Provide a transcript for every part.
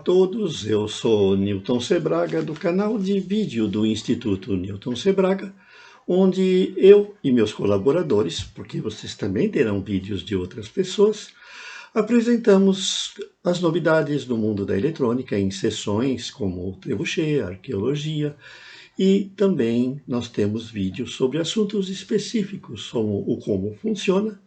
todos, eu sou Newton Sebraga, do canal de vídeo do Instituto Newton Sebraga, onde eu e meus colaboradores, porque vocês também terão vídeos de outras pessoas, apresentamos as novidades do mundo da eletrônica em sessões como trebuchet, arqueologia, e também nós temos vídeos sobre assuntos específicos, como o como funciona,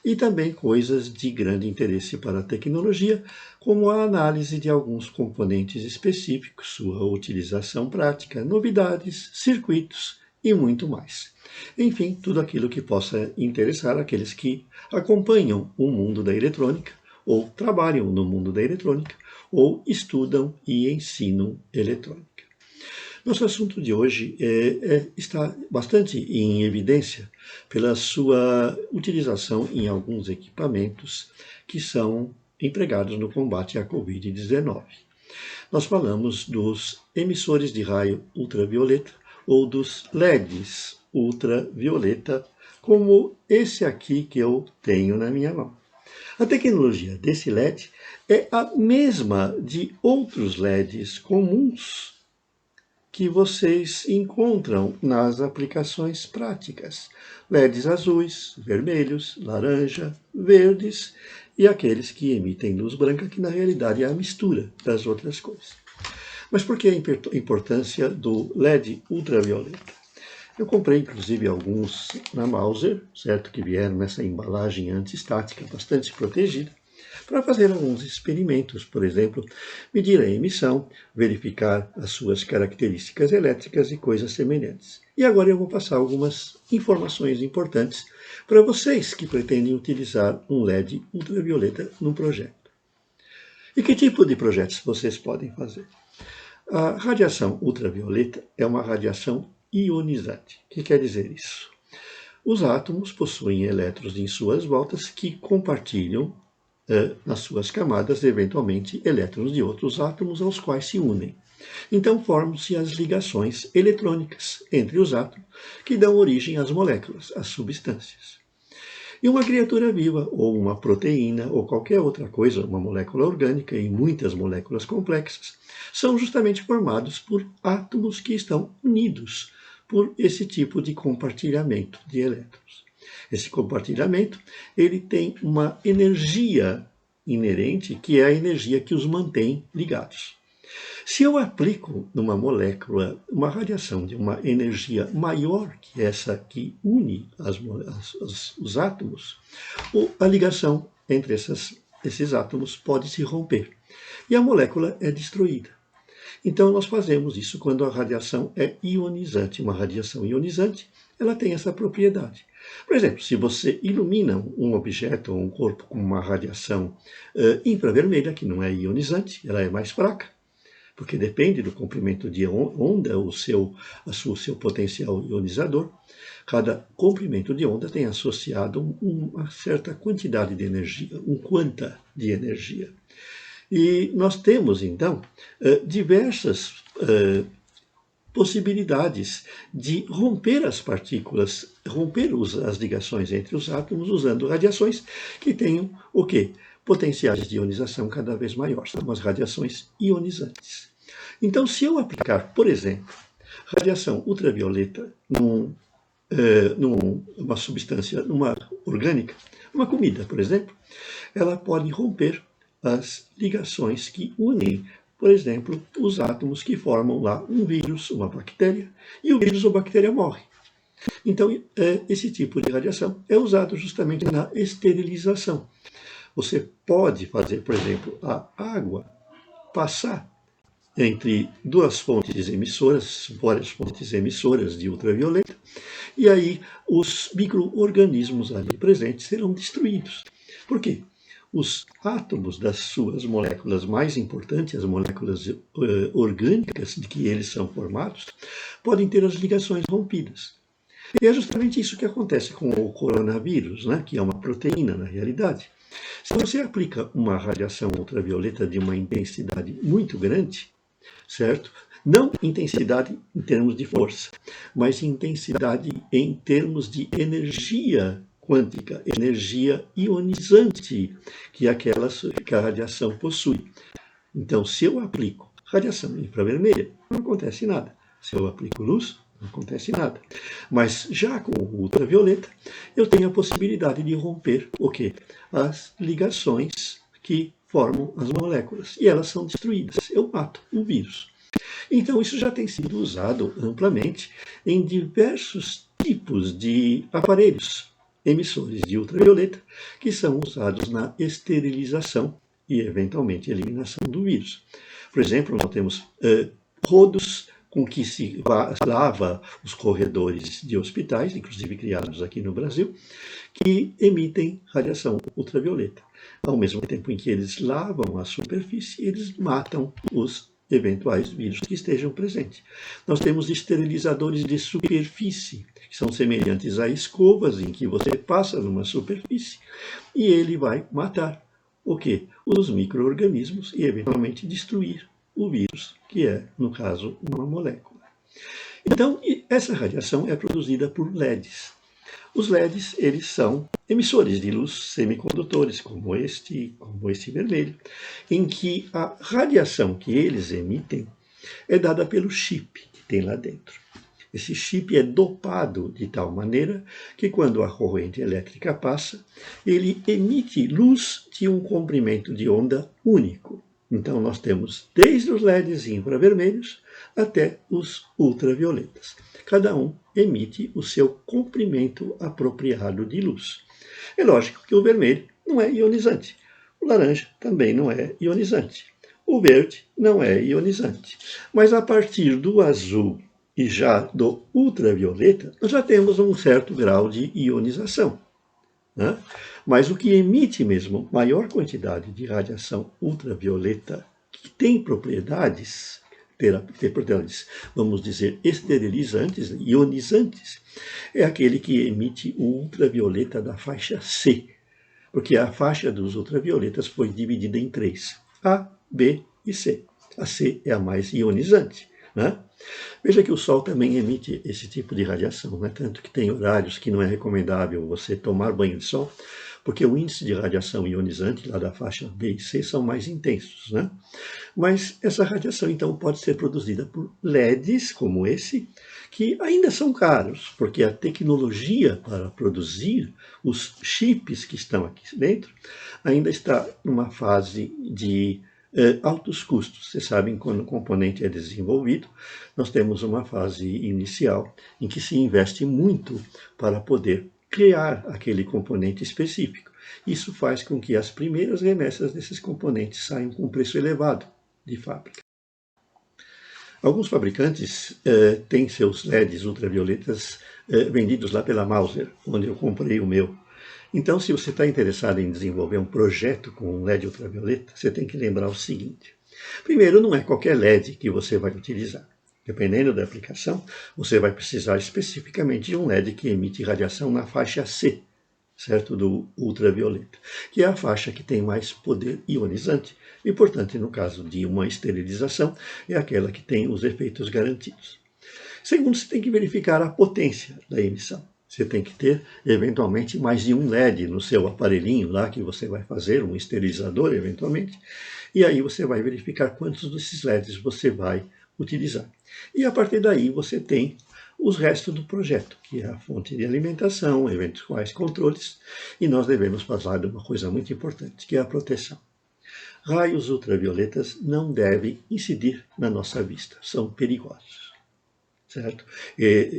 e também coisas de grande interesse para a tecnologia, como a análise de alguns componentes específicos, sua utilização prática, novidades, circuitos e muito mais. Enfim, tudo aquilo que possa interessar aqueles que acompanham o mundo da eletrônica, ou trabalham no mundo da eletrônica, ou estudam e ensinam eletrônica. Nosso assunto de hoje está bastante em evidência pela sua utilização em alguns equipamentos que são empregados no combate à Covid-19. Nós falamos dos emissores de raio ultravioleta ou dos LEDs ultravioleta, como esse aqui que eu tenho na minha mão. A tecnologia desse LED é a mesma de outros LEDs comuns que vocês encontram nas aplicações práticas. LEDs azuis, vermelhos, laranja, verdes e aqueles que emitem luz branca, que na realidade é a mistura das outras cores. Mas por que a importância do LED ultravioleta? Eu comprei inclusive alguns na Mauser, certo, que vieram nessa embalagem anti-estática bastante protegida, para fazer alguns experimentos, por exemplo, medir a emissão, verificar as suas características elétricas e coisas semelhantes. E agora eu vou passar algumas informações importantes para vocês que pretendem utilizar um LED ultravioleta no projeto. E que tipo de projetos vocês podem fazer? A radiação ultravioleta é uma radiação ionizante. O que quer dizer isso? Os átomos possuem elétrons em suas voltas que compartilham nas suas camadas, eventualmente, elétrons de outros átomos aos quais se unem. Então formam-se as ligações eletrônicas entre os átomos que dão origem às moléculas, às substâncias. E uma criatura viva, ou uma proteína, ou qualquer outra coisa, uma molécula orgânica e muitas moléculas complexas, são justamente formados por átomos que estão unidos por esse tipo de compartilhamento de elétrons. Esse compartilhamento, ele tem uma energia inerente, que é a energia que os mantém ligados. Se eu aplico numa molécula uma radiação de uma energia maior que essa que une os átomos, a ligação entre esses átomos pode se romper e a molécula é destruída. Então, nós fazemos isso quando a radiação é ionizante. Uma radiação ionizante, ela tem essa propriedade. Por exemplo, se você ilumina um objeto ou um corpo com uma radiação infravermelha, que não é ionizante, ela é mais fraca, porque depende do comprimento de onda, o seu potencial ionizador. Cada comprimento de onda tem associado uma certa quantidade de energia, um quanta de energia. E nós temos, então, diversas possibilidades de romper as partículas, romper as ligações entre os átomos usando radiações que tenham o quê? Potenciais de ionização cada vez maiores, são as radiações ionizantes. Então, se eu aplicar, por exemplo, radiação ultravioleta numa substância, numa orgânica, uma comida, por exemplo, ela pode romper as ligações que unem, por exemplo, os átomos que formam lá um vírus, uma bactéria, e o vírus ou bactéria morre. Então, esse tipo de radiação é usado justamente na esterilização. Você pode fazer, por exemplo, a água passar entre duas fontes emissoras, várias fontes emissoras de ultravioleta, e aí os micro-organismos ali presentes serão destruídos. Por quê? Os átomos das suas moléculas mais importantes, as moléculas orgânicas de que eles são formados, podem ter as ligações rompidas. E é justamente isso que acontece com o coronavírus, né, que é uma proteína na realidade. Se você aplica uma radiação ultravioleta de uma intensidade muito grande, certo? Não intensidade em termos de força, mas intensidade em termos de energia quântica, energia ionizante que a radiação possui. Então, se eu aplico radiação infravermelha, não acontece nada. Se eu aplico luz, não acontece nada. Mas já com o ultravioleta, eu tenho a possibilidade de romper o quê? As ligações que formam as moléculas. E elas são destruídas. Eu mato o vírus. Então, isso já tem sido usado amplamente em diversos tipos de aparelhos emissores de ultravioleta que são usados na esterilização e, eventualmente, eliminação do vírus. Por exemplo, nós temos rodos com que se lava os corredores de hospitais, inclusive criados aqui no Brasil, que emitem radiação ultravioleta. Ao mesmo tempo em que eles lavam a superfície, eles matam os eventuais vírus que estejam presentes. Nós temos esterilizadores de superfície, que são semelhantes a escovas em que você passa numa superfície e ele vai matar o quê? Os micro-organismos e eventualmente destruir o vírus, que é, no caso, uma molécula. Então, essa radiação é produzida por LEDs. Os LEDs, eles são emissores de luz semicondutores, como este vermelho, em que a radiação que eles emitem é dada pelo chip que tem lá dentro. Esse chip é dopado de tal maneira que quando a corrente elétrica passa, ele emite luz de um comprimento de onda único. Então nós temos desde os LEDs infravermelhos até os ultravioletas. Cada um emite o seu comprimento apropriado de luz. É lógico que o vermelho não é ionizante. O laranja também não é ionizante. O verde não é ionizante. Mas a partir do azul e já do ultravioleta, nós já temos um certo grau de ionização, né? Mas o que emite mesmo maior quantidade de radiação ultravioleta, que tem propriedades, vamos dizer, esterilizantes, ionizantes, é aquele que emite o ultravioleta da faixa C, porque a faixa dos ultravioletas foi dividida em três, A, B e C. A C é a mais ionizante, né? Veja que o Sol também emite esse tipo de radiação, né? Tanto que tem horários que não é recomendável você tomar banho de sol, porque o índice de radiação ionizante lá da faixa B e C são mais intensos, né? Mas essa radiação, então, pode ser produzida por LEDs, como esse, que ainda são caros, porque a tecnologia para produzir os chips que estão aqui dentro ainda está numa fase de altos custos. Vocês sabem, quando o componente é desenvolvido, nós temos uma fase inicial em que se investe muito para poder criar aquele componente específico. Isso faz com que as primeiras remessas desses componentes saiam com preço elevado de fábrica. Alguns fabricantes têm seus LEDs ultravioletas vendidos lá pela Mauser, onde eu comprei o meu. Então, se você está interessado em desenvolver um projeto com um LED ultravioleta, você tem que lembrar o seguinte. Primeiro, não é qualquer LED que você vai utilizar. Dependendo da aplicação, você vai precisar especificamente de um LED que emite radiação na faixa C, certo? Do ultravioleta, que é a faixa que tem mais poder ionizante. E, portanto, no caso de uma esterilização, é aquela que tem os efeitos garantidos. Segundo, você tem que verificar a potência da emissão. Você tem que ter, eventualmente, mais de um LED no seu aparelhinho lá que você vai fazer, um esterilizador, eventualmente, e aí você vai verificar quantos desses LEDs você vai utilizar. E a partir daí você tem os restos do projeto, que é a fonte de alimentação, eventuais controles, e nós devemos falar de uma coisa muito importante, que é a proteção. Raios ultravioletas não devem incidir na nossa vista, são perigosos. Certo?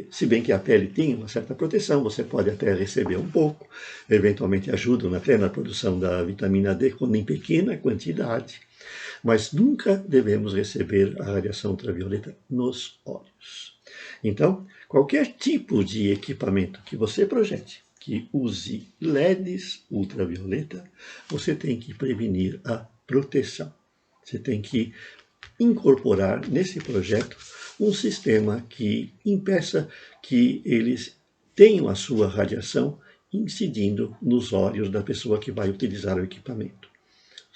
Se bem que a pele tem uma certa proteção, você pode até receber um pouco, eventualmente ajudam até na produção da vitamina D, quando em pequena quantidade, mas nunca devemos receber a radiação ultravioleta nos olhos. Então, qualquer tipo de equipamento que você projete, que use LEDs ultravioleta, você tem que prevenir a proteção. Você tem que incorporar nesse projeto um sistema que impeça que eles tenham a sua radiação incidindo nos olhos da pessoa que vai utilizar o equipamento.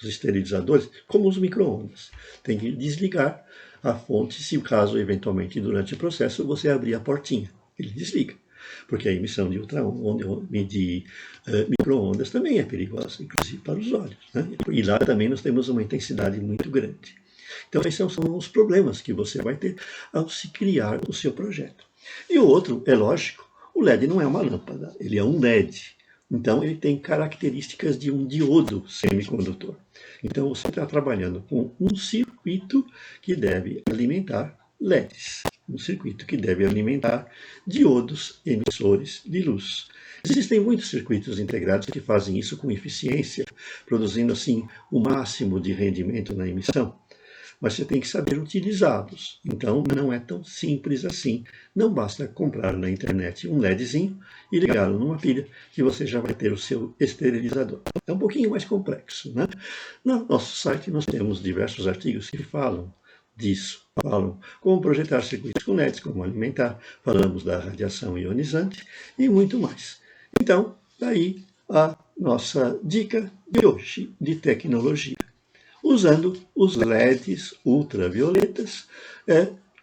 Os esterilizadores, como os micro-ondas, tem que desligar a fonte se o caso, eventualmente, durante o processo, você abrir a portinha. Ele desliga. porque a emissão de ultra-onda, de micro-ondas também é perigosa, inclusive para os olhos, né? E lá também nós temos uma intensidade muito grande. Então, esses são os problemas que você vai ter ao se criar o seu projeto. E o outro, é lógico, o LED não é uma lâmpada, ele é um LED. Então, ele tem características de um diodo semicondutor. Então, você está trabalhando com um circuito que deve alimentar LEDs, um circuito que deve alimentar diodos emissores de luz. Existem muitos circuitos integrados que fazem isso com eficiência, produzindo assim o máximo de rendimento na emissão. Mas você tem que saber utilizá-los. Então, não é tão simples assim. Não basta comprar na internet um LEDzinho e ligá-lo numa pilha que você já vai ter o seu esterilizador. É um pouquinho mais complexo, né? No nosso site nós temos diversos artigos que falam disso. Falam como projetar circuitos com LEDs, como alimentar, falamos da radiação ionizante e muito mais. Então, daí a nossa dica de hoje de tecnologia, usando os LEDs ultravioletas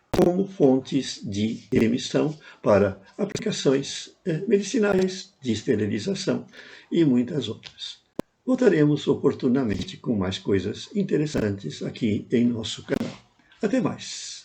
como fontes de emissão para aplicações medicinais, de esterilização e muitas outras. Voltaremos oportunamente com mais coisas interessantes aqui em nosso canal. Até mais!